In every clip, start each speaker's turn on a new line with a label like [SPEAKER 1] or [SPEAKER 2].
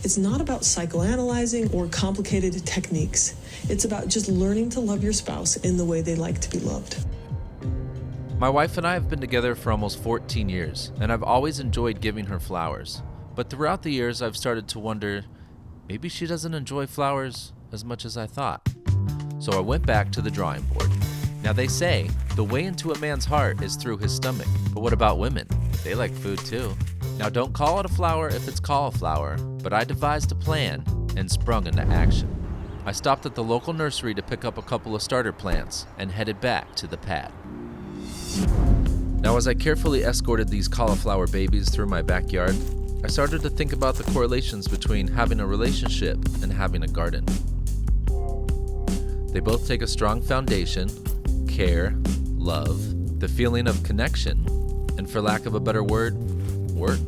[SPEAKER 1] It's not about psychoanalyzing or complicated techniques. It's about just learning to love your spouse in the way they like to be loved.
[SPEAKER 2] My wife and I have been together for almost 14 years, and I've always enjoyed giving her flowers. But throughout the years, I've started to wonder, maybe she doesn't enjoy flowers as much as I thought. So I went back to the drawing board. Now they say, the way into a man's heart is through his stomach. But what about women? They like food too. Now don't call it a flower if it's cauliflower, but I devised a plan and sprung into action. I stopped at the local nursery to pick up a couple of starter plants and headed back to the pad. Now as I carefully escorted these cauliflower babies through my backyard, I started to think about the correlations between having a relationship and having a garden. They both take a strong foundation, care, love, the feeling of connection, and for lack of a better word, work.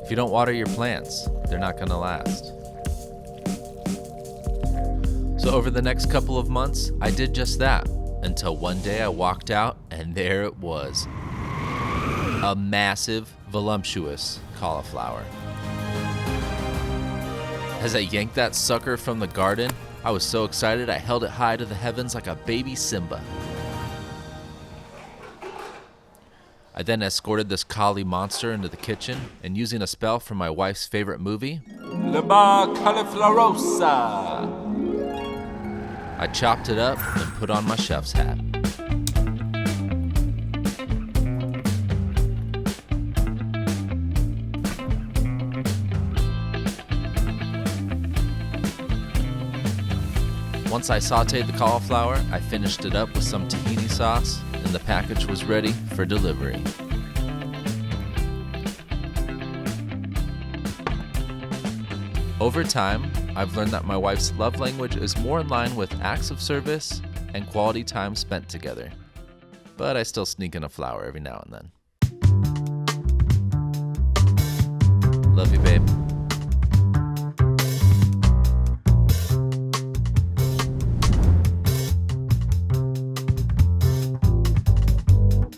[SPEAKER 2] If you don't water your plants, they're not going to last. So over the next couple of months, I did just that, until one day I walked out and there it was. A massive, voluptuous cauliflower. As I yanked that sucker from the garden, I was so excited I held it high to the heavens like a baby Simba. I then escorted this collie monster into the kitchen, and using a spell from my wife's favorite movie,
[SPEAKER 3] Leba Cauliflower,
[SPEAKER 2] I chopped it up and put on my chef's hat. Once I sauteed the cauliflower, I finished it up with some tahini sauce, and the package was ready for delivery. Over time, I've learned that my wife's love language is more in line with acts of service and quality time spent together. But I still sneak in a flower every now and then. Love you, babe.